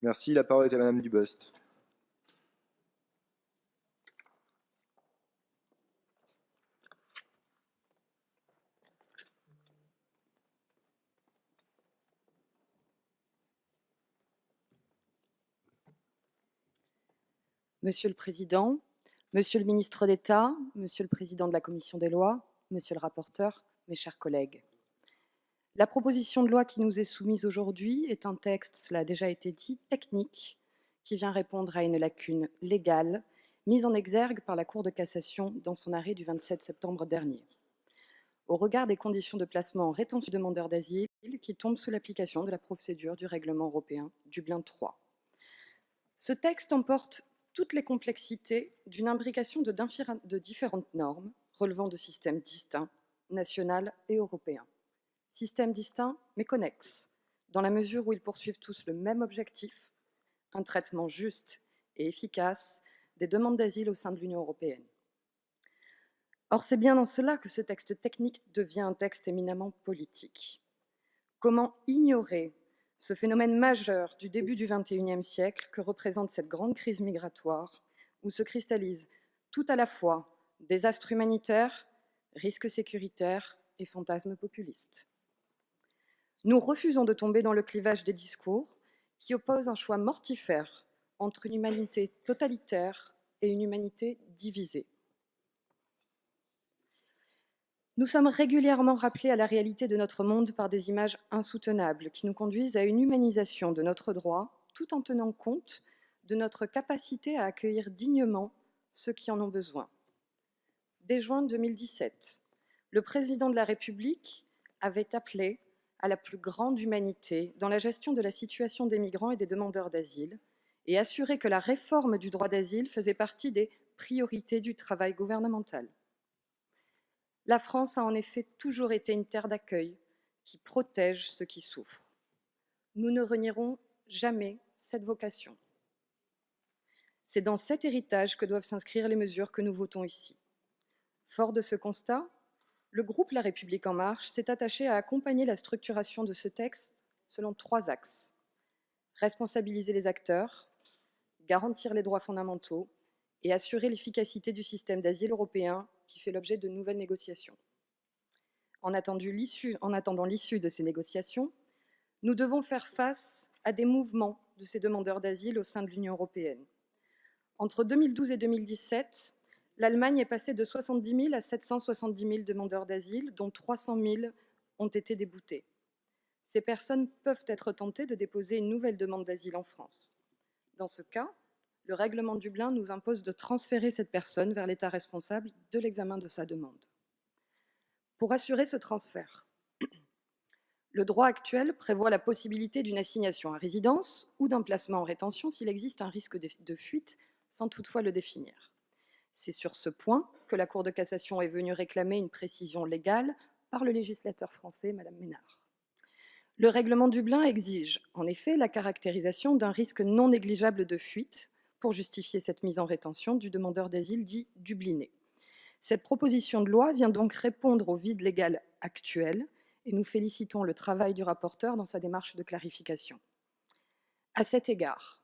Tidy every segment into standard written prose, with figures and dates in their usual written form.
Merci, la parole est à Madame Dubost. Monsieur le Président, Monsieur le Ministre d'État, Monsieur le Président de la Commission des lois, Monsieur le rapporteur, mes chers collègues. La proposition de loi qui nous est soumise aujourd'hui est un texte, cela a déjà été dit, technique, qui vient répondre à une lacune légale mise en exergue par la Cour de cassation dans son arrêt du 27 septembre dernier. Au regard des conditions de placement en rétention du demandeur d'asile qui tombent sous l'application de la procédure du règlement européen Dublin III. Ce texte emporte toutes les complexités d'une imbrication de différentes normes relevant de systèmes distincts, national et européen. Systèmes distincts mais connexes, dans la mesure où ils poursuivent tous le même objectif, un traitement juste et efficace des demandes d'asile au sein de l'Union européenne. Or, c'est bien dans cela que ce texte technique devient un texte éminemment politique. Comment ignorer ce phénomène majeur du début du XXIe siècle que représente cette grande crise migratoire, où se cristallisent tout à la fois désastres humanitaires, risques sécuritaires et fantasmes populistes. Nous refusons de tomber dans le clivage des discours qui opposent un choix mortifère entre une humanité totalitaire et une humanité divisée. Nous sommes régulièrement rappelés à la réalité de notre monde par des images insoutenables qui nous conduisent à une humanisation de notre droit tout en tenant compte de notre capacité à accueillir dignement ceux qui en ont besoin. Dès juin 2017, le président de la République avait appelé à la plus grande humanité dans la gestion de la situation des migrants et des demandeurs d'asile et assuré que la réforme du droit d'asile faisait partie des priorités du travail gouvernemental. La France a en effet toujours été une terre d'accueil qui protège ceux qui souffrent. Nous ne renierons jamais cette vocation. C'est dans cet héritage que doivent s'inscrire les mesures que nous votons ici. Fort de ce constat, le groupe La République En Marche s'est attaché à accompagner la structuration de ce texte selon 3 axes. Responsabiliser les acteurs, garantir les droits fondamentaux et assurer l'efficacité du système d'asile européen qui fait l'objet de nouvelles négociations. En attendant l'issue de ces négociations, nous devons faire face à des mouvements de ces demandeurs d'asile au sein de l'Union européenne. Entre 2012 et 2017, l'Allemagne est passée de 70 000 à 770 000 demandeurs d'asile, dont 300 000 ont été déboutés. Ces personnes peuvent être tentées de déposer une nouvelle demande d'asile en France. Dans ce cas, le règlement Dublin nous impose de transférer cette personne vers l'État responsable de l'examen de sa demande. Pour assurer ce transfert, le droit actuel prévoit la possibilité d'une assignation à résidence ou d'un placement en rétention s'il existe un risque de fuite, sans toutefois le définir. C'est sur ce point que la Cour de cassation est venue réclamer une précision légale par le législateur français, Madame Ménard. Le règlement Dublin exige, en effet, la caractérisation d'un risque non négligeable de fuite pour justifier cette mise en rétention du demandeur d'asile dit dubliné. Cette proposition de loi vient donc répondre au vide légal actuel et nous félicitons le travail du rapporteur dans sa démarche de clarification. À cet égard,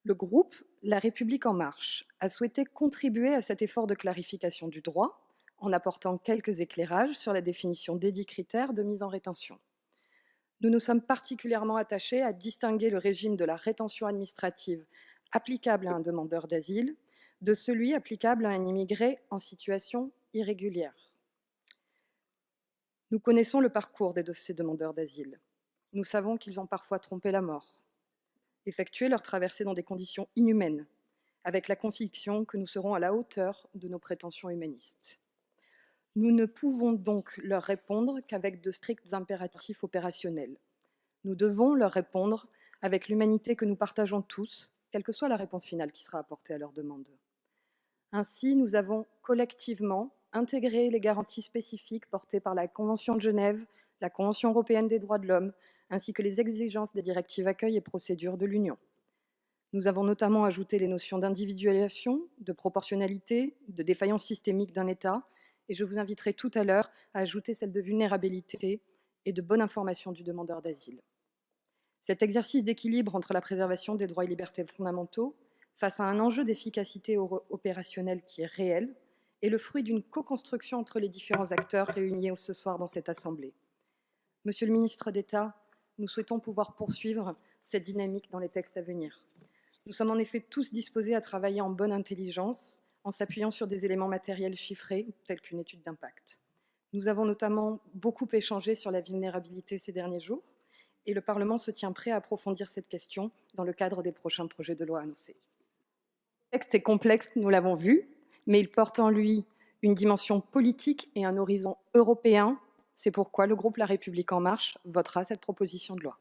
le groupe La République En Marche a souhaité contribuer à cet effort de clarification du droit en apportant quelques éclairages sur la définition des 10 critères de mise en rétention. Nous nous sommes particulièrement attachés à distinguer le régime de la rétention administrative applicable à un demandeur d'asile de celui applicable à un immigré en situation irrégulière. Nous connaissons le parcours de ces demandeurs d'asile. Nous savons qu'ils ont parfois trompé la mort, effectué leur traversée dans des conditions inhumaines, avec la conviction que nous serons à la hauteur de nos prétentions humanistes. Nous ne pouvons donc leur répondre qu'avec de stricts impératifs opérationnels. Nous devons leur répondre avec l'humanité que nous partageons tous, quelle que soit la réponse finale qui sera apportée à leur demande. Ainsi, nous avons collectivement intégré les garanties spécifiques portées par la Convention de Genève, la Convention européenne des droits de l'homme, ainsi que les exigences des directives accueil et procédures de l'Union. Nous avons notamment ajouté les notions d'individualisation, de proportionnalité, de défaillance systémique d'un État, et je vous inviterai tout à l'heure à ajouter celle de vulnérabilité et de bonne information du demandeur d'asile. Cet exercice d'équilibre entre la préservation des droits et libertés fondamentaux face à un enjeu d'efficacité opérationnelle qui est réel est le fruit d'une co-construction entre les différents acteurs réunis ce soir dans cette Assemblée. Monsieur le ministre d'État, nous souhaitons pouvoir poursuivre cette dynamique dans les textes à venir. Nous sommes en effet tous disposés à travailler en bonne intelligence, en s'appuyant sur des éléments matériels chiffrés, tels qu'une étude d'impact. Nous avons notamment beaucoup échangé sur la vulnérabilité ces derniers jours, et le Parlement se tient prêt à approfondir cette question dans le cadre des prochains projets de loi annoncés. Le texte est complexe, nous l'avons vu, mais il porte en lui une dimension politique et un horizon européen. C'est pourquoi le groupe La République En Marche votera cette proposition de loi.